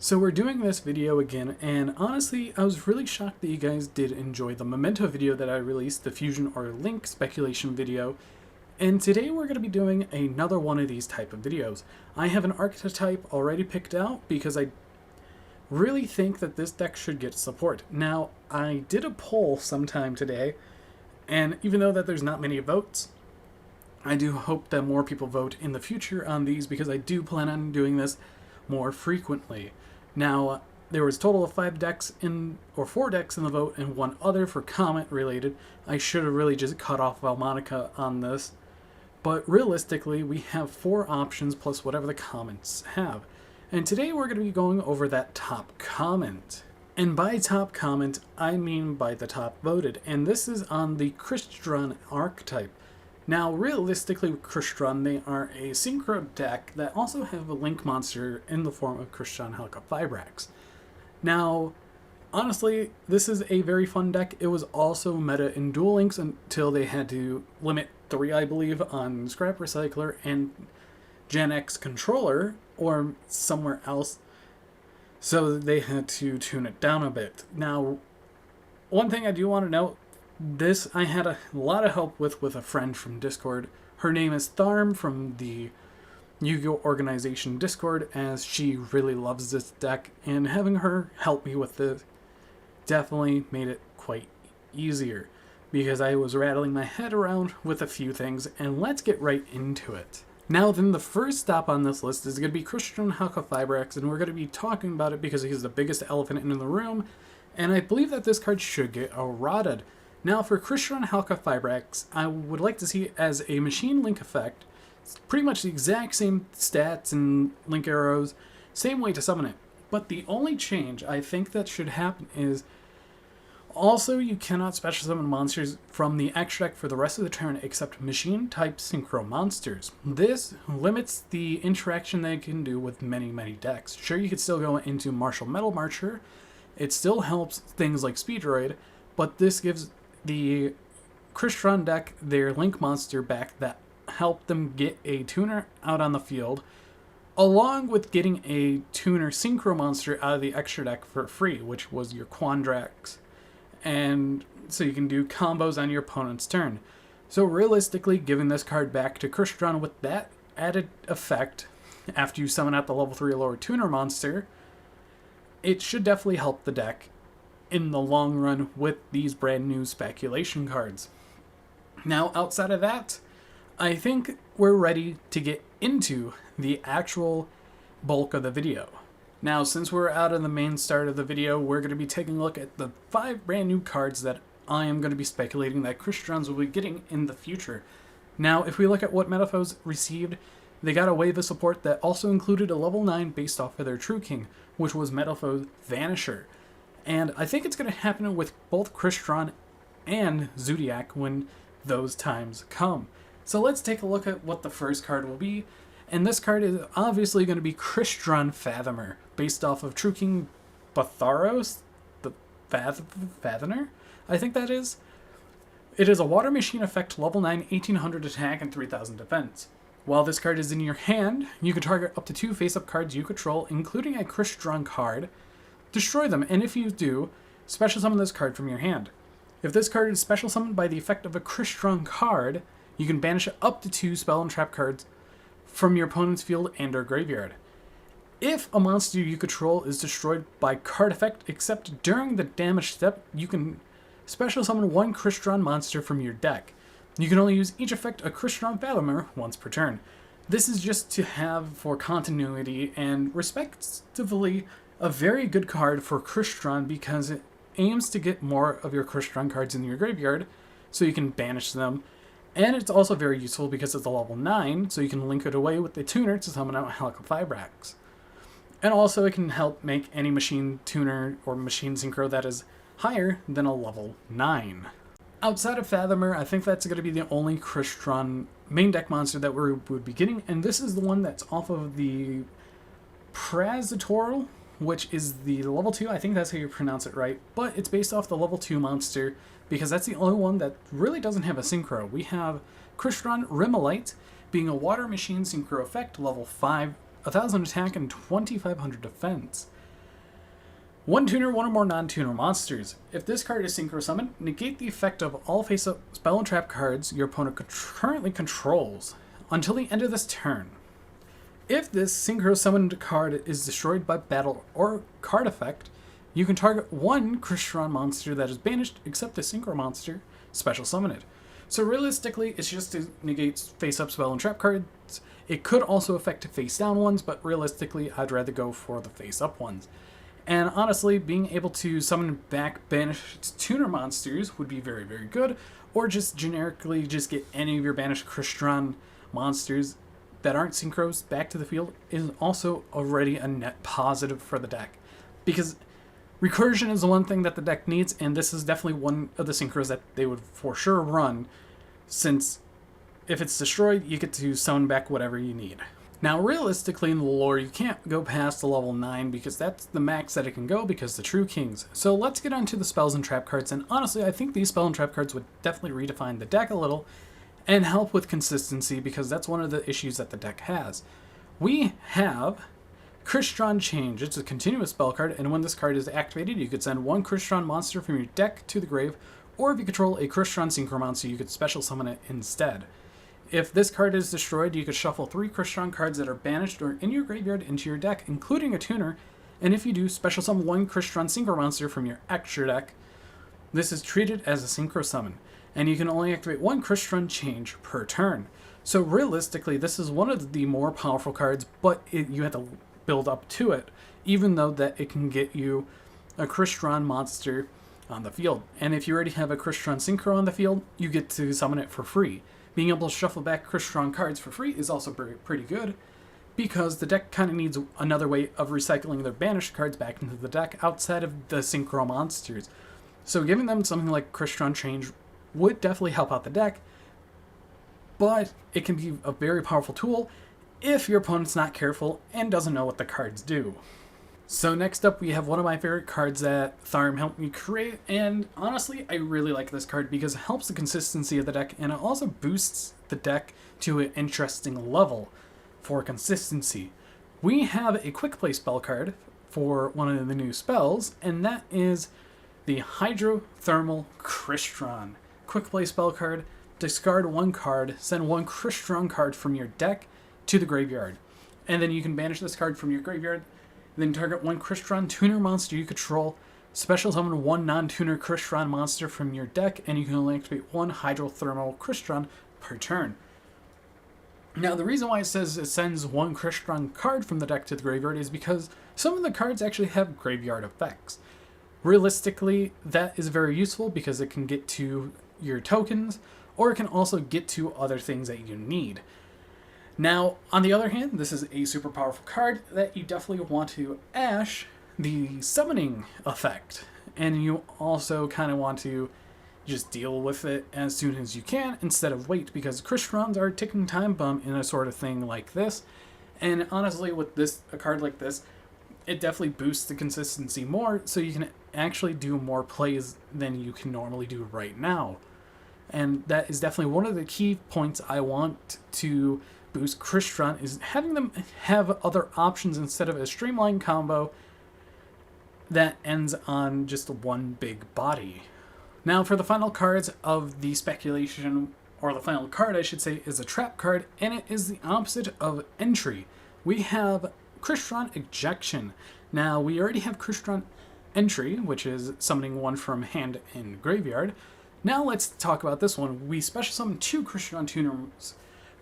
So we're doing this video again, and honestly, I was really shocked that you guys did enjoy the Memento video that I released, the Fusion or Link speculation video, and today we're going to be doing another one of these type of videos. I have an archetype already picked out because I really think that this deck should get support. Now, I did a poll sometime today, and even though that there's not many votes, I do hope that more people vote in the future on these because I do plan on doing this more frequently. Now, there was a total of 4 decks in the vote and one other for comment related. I should have really just cut off Valmonica on this. But realistically, we have 4 options plus whatever the comments have. And today we're going to be going over that top comment. And by top comment, I mean by the top voted. And this is on the Crystron archetype. Now, realistically, with Crystron, they are a synchro deck that also have a link monster in the form of Crystron Fibrax. Now, honestly, this is a very fun deck. It was also meta in Duel Links until they had to limit 3, I believe, on Scrap Recycler and Gen X Controller, or somewhere else, so they had to tune it down a bit. Now, one thing I do want to note, this I had a lot of help with a friend from Discord. Her name is Tharm from the Yu-Gi-Oh! Organization Discord, as she really loves this deck, and having her help me with this definitely made it quite easier, because I was rattling my head around with a few things, and let's get right into it. Now then, the first stop on this list is going to be Crystron Fibrax, and we're going to be talking about it because he's the biggest elephant in the room, and I believe that this card should get eroded. Now, for Crystron Fibrax, I would like to see it as a machine link effect. It's pretty much the exact same stats and link arrows, same way to summon it. But the only change I think that should happen is also you cannot special summon monsters from the extra deck for the rest of the turn except machine type synchro monsters. This limits the interaction they can do with many decks. Sure, you could still go into Martial Metal Marcher. It still helps things like Speedroid, but this gives the Crystron deck their link monster back that helped them get a tuner out on the field, along with getting a tuner synchro monster out of the extra deck for free, which was your Quandrax. And so you can do combos on your opponent's turn. So realistically, giving this card back to Crystron with that added effect, after you summon out the level 3 or lower tuner monster, it should definitely help the deck in the long run with these brand new speculation cards. Now, outside of that, I think we're ready to get into the actual bulk of the video. Now, since we're out of the main start of the video, we're going to be taking a look at the 5 brand new cards that I am going to be speculating that Crystrons will be getting in the future. Now, if we look at what Metaphos received, they got a wave of support that also included a level 9 based off of their True King, which was Metaphos Vanisher. And I think it's going to happen with both Crystron and Zodiac when those times come. So let's take a look at what the first card will be. And this card is obviously going to be Crystron Fathomer, based off of True King Batharos, the Fathoner, I think that is. It is a water machine effect, level 9, 1800 attack, and 3000 defense. While this card is in your hand, you can target up to 2 face-up cards you control, including a Crystron card, destroy them, and if you do, special summon this card from your hand. If this card is special summoned by the effect of a Crystron card, you can banish up to 2 spell and trap cards from your opponent's field and or graveyard. If a monster you control is destroyed by card effect, except during the damage step, you can special summon 1 Crystron monster from your deck. You can only use each effect a Crystron Fathomer once per turn. This is just to have for continuity and respectively a very good card for Crystron because it aims to get more of your Crystron cards in your graveyard so you can banish them. And it's also very useful because it's a level 9, so you can link it away with the tuner to summon out Fibrax. And also it can help make any machine tuner or machine synchro that is higher than a level 9. Outside of Fathomer, I think that's going to be the only Crystron main deck monster that we would be getting, and this is the one that's off of the Prazitorl, which is the level 2, I think that's how you pronounce it right, but it's based off the level 2 monster, because that's the only one that really doesn't have a synchro. We have Crystron Rimolite being a water machine synchro effect, level 5, 1000 attack, and 2500 defense. One tuner, one or more non-tuner monsters. If this card is synchro summoned, negate the effect of all face-up spell and trap cards your opponent currently controls until the end of this turn. If this synchro summoned card is destroyed by battle or card effect, you can target one Crystron monster that is banished except the synchro monster, special summon it. So realistically, it's just to negate face-up spell and trap cards. It could also affect face-down ones, but realistically, I'd rather go for the face-up ones. And honestly, being able to summon back banished tuner monsters would be very, very good. Or just generically just get any of your banished Crystron monsters that aren't synchros back to the field is also already a net positive for the deck. Because recursion is the one thing that the deck needs, and this is definitely one of the synchros that they would for sure run, since if it's destroyed, you get to summon back whatever you need. Now, realistically, in the lore, you can't go past the level 9 because that's the max that it can go because the True Kings. So let's get on to the spells and trap cards, and honestly, I think these spell and trap cards would definitely redefine the deck a little and help with consistency because that's one of the issues that the deck has. We have Crystron Change. It's a continuous spell card, and when this card is activated, you could send one Crystron monster from your deck to the grave, or if you control a Crystron synchro monster, you could special summon it instead. If this card is destroyed, you could shuffle 3 Crystron cards that are banished or in your graveyard into your deck, including a tuner, and if you do, special summon 1 Crystron synchro monster from your extra deck. This is treated as a synchro summon, and you can only activate 1 Crystron Change per turn. So realistically, this is one of the more powerful cards, but you have to build up to it, even though that it can get you a Crystron monster on the field. And if you already have a Crystron synchro on the field, you get to summon it for free. Being able to shuffle back Crystron cards for free is also pretty good, because the deck kind of needs another way of recycling their banished cards back into the deck outside of the synchro monsters. So giving them something like Crystron Change would definitely help out the deck, but it can be a very powerful tool if your opponent's not careful and doesn't know what the cards do. So next up, we have one of my favorite cards that Tharm helped me create, and honestly, I really like this card because it helps the consistency of the deck, and it also boosts the deck to an interesting level for consistency. We have a quick play spell card for one of the new spells, and that is the Hydrothermal Crystron. Quick play spell card, discard 1 card, send 1 Crystron card from your deck to the graveyard, and then you can banish this card from your graveyard. Then target 1 Crystron tuner monster you control, special summon 1 non-tuner Crystron monster from your deck, and you can only activate 1 Hydrothermal Crystron per turn. Now, the reason why it says it sends 1 Crystron card from the deck to the graveyard is because some of the cards actually have graveyard effects. Realistically, that is very useful because it can get to your tokens, or it can also get to other things that you need. Now, on the other hand, this is a super powerful card that you definitely want to ash the summoning effect. And you also kind of want to just deal with it as soon as you can instead of wait, because Crystrons are a ticking time bomb in a sort of thing like this. And honestly, with a card like this, it definitely boosts the consistency more, so you can actually do more plays than you can normally do right now. And that is definitely one of the key points I want to boost Crystron, is having them have other options instead of a streamlined combo that ends on just one big body. Now for the final cards of the speculation, or the final card I should say, is a trap card, and it is the opposite of entry. We have Crystron Ejection. Now we already have Crystron Entry, which is summoning 1 from hand and graveyard. Now let's talk about this one. We special summon 2 Crystron tuners,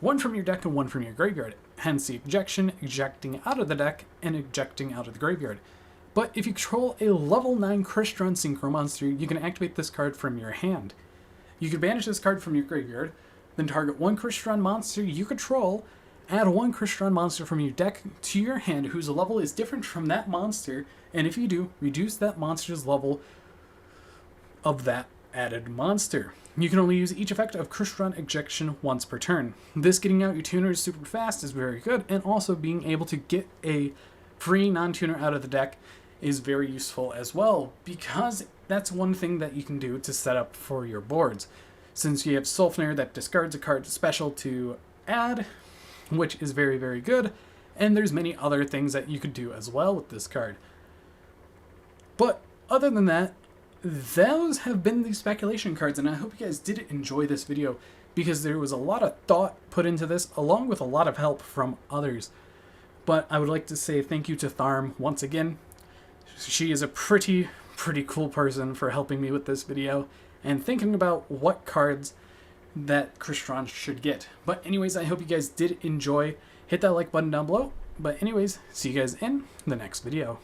1 from your deck and 1 from your graveyard, hence the ejection, ejecting out of the deck and ejecting out of the graveyard. But if you control a level 9 Crystron synchro monster, you can activate this card from your hand. You can banish this card from your graveyard, then target 1 Crystron monster you control, add 1 Crystron monster from your deck to your hand whose level is different from that monster, and if you do, reduce that monster's level of that added monster. You can only use each effect of Crystron Ejection once per turn. This getting out your tuners super fast is very good, and also being able to get a free non-tuner out of the deck is very useful as well, because that's one thing that you can do to set up for your boards. Since you have Sulfnir that discards a card special to add, which is very, very good, and there's many other things that you could do as well with this card. But other than that, those have been the speculation cards, and I hope you guys did enjoy this video because there was a lot of thought put into this along with a lot of help from others. But I would like to say thank you to Tharm once again. She is a pretty cool person for helping me with this video and thinking about what cards that Crystron should get. But anyways, I hope you guys did enjoy. Hit that like button down below. But anyways, see you guys in the next video.